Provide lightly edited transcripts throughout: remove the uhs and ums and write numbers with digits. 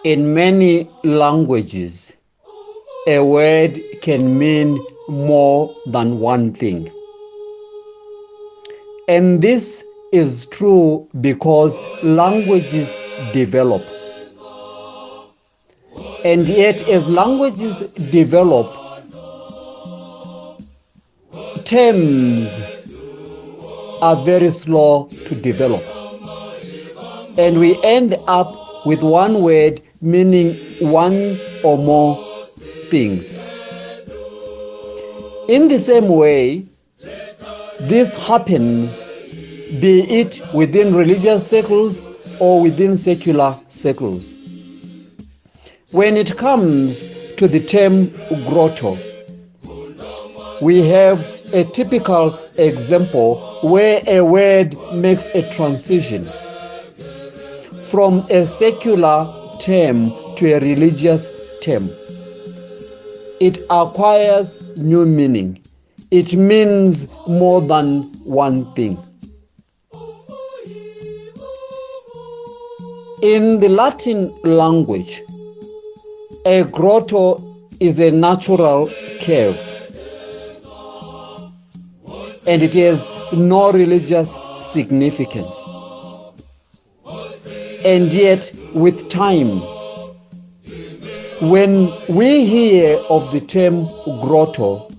In many languages, a word can mean more than one thing. And this is true because languages develop. And yet, as languages develop, terms are very slow to develop. And we end up with one word meaning one or more things. In the same way, this happens, be it within religious circles or within secular circles. When it comes to the term grotto, we have a typical example where a word makes a transition from a secular term to a religious term. It acquires new meaning. It means more than one thing. In the Latin language, a grotto is a natural cave, and it has no religious significance. And yet, with time, when we hear of the term grotto,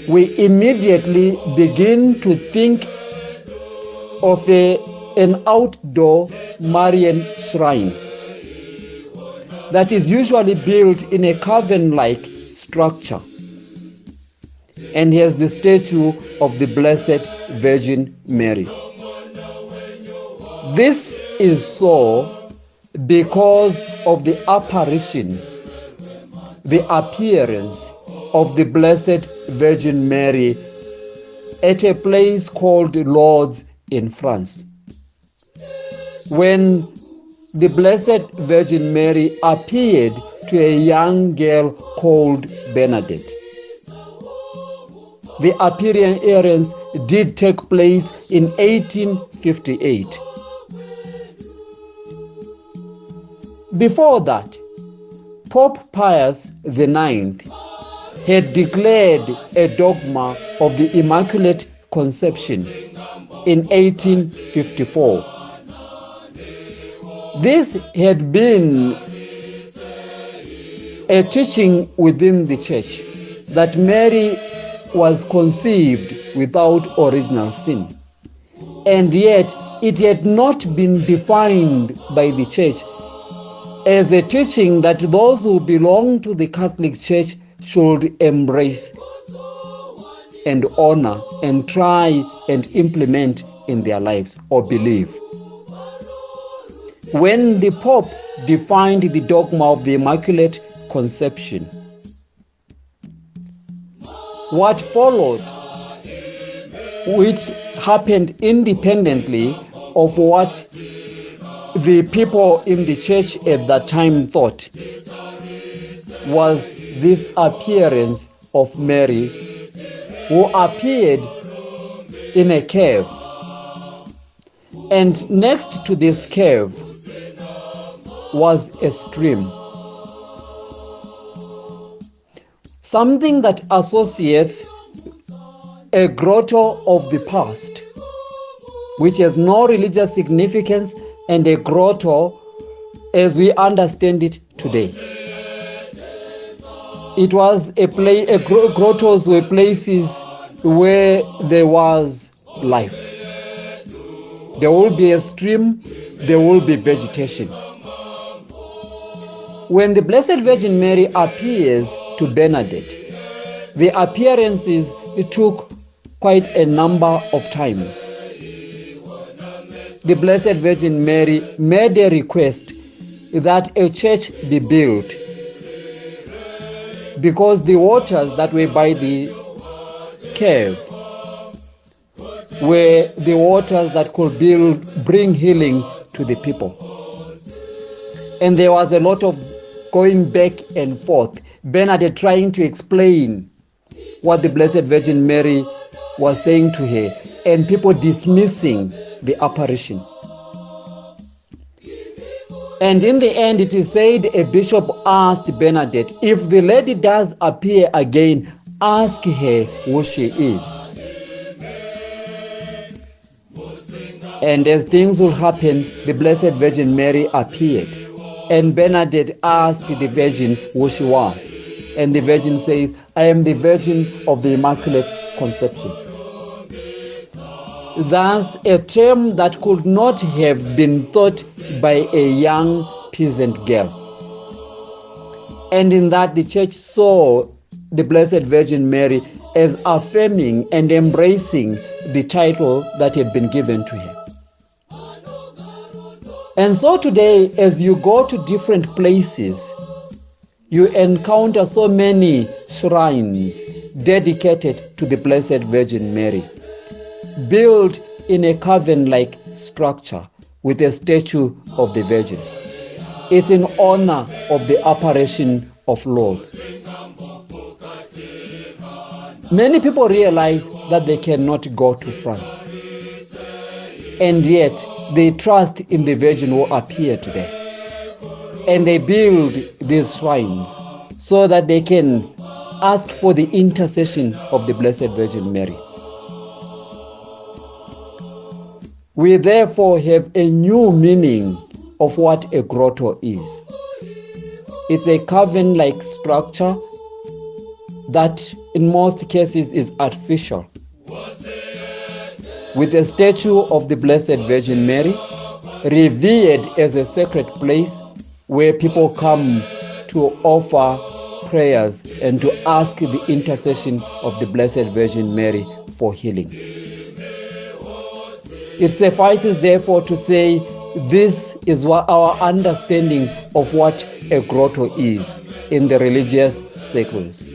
we immediately begin to think of an outdoor Marian shrine that is usually built in a cavern-like structure and has the statue of the Blessed Virgin Mary. This is so because of the apparition, the appearance of the Blessed Virgin Mary at a place called Lourdes in France. When the Blessed Virgin Mary appeared to a young girl called Bernadette. The appearance did take place in 1858. Before that, Pope Pius IX had declared a dogma of the Immaculate Conception in 1854. This had been a teaching within the church that Mary was conceived without original sin. And yet, it had not been defined by the church as a teaching that those who belong to the Catholic Church should embrace and honor and try and implement in their lives or believe. When the Pope defined the dogma of the Immaculate Conception, what followed, which happened independently of what the people in the church at that time thought, was this appearance of Mary, who appeared in a cave. And next to this cave was a stream. Something that associates a grotto of the past, which has no religious significance, and a grotto as we understand it today. It was grottos were places where there was life. There will be a stream, there will be vegetation. When the Blessed Virgin Mary appears to Bernadette, the appearances took quite a number of times. The Blessed Virgin Mary made a request that a church be built because the waters that were by the cave were the waters that could bring healing to the people. And there was a lot of going back and forth, Bernadette trying to explain what the Blessed Virgin Mary was saying to her, and people dismissing the apparition. And in the end, it is said a bishop asked Bernadette, if the lady does appear again, ask her who she is. And as things will happen, the Blessed Virgin Mary appeared. And Bernadette asked the Virgin who she was. And the Virgin says, I am the Virgin of the Immaculate Conception. Thus, a term that could not have been thought by a young peasant girl. And in that, the Church saw the Blessed Virgin Mary as affirming and embracing the title that had been given to her. And so today, as you go to different places, you encounter so many shrines dedicated to the Blessed Virgin Mary, built in a cavern-like structure with a statue of the Virgin. It's in honor of the apparition of Lord. Many people realize that they cannot go to France, and yet they trust in the Virgin who appeared to them. And they build these shrines so that they can ask for the intercession of the Blessed Virgin Mary. We therefore have a new meaning of what a grotto is. It's a cavern-like structure that in most cases is artificial, with a statue of the Blessed Virgin Mary, revered as a sacred place where people come to offer prayers and to ask the intercession of the Blessed Virgin Mary for healing. It suffices therefore to say this is what our understanding of what a grotto is in the religious circles.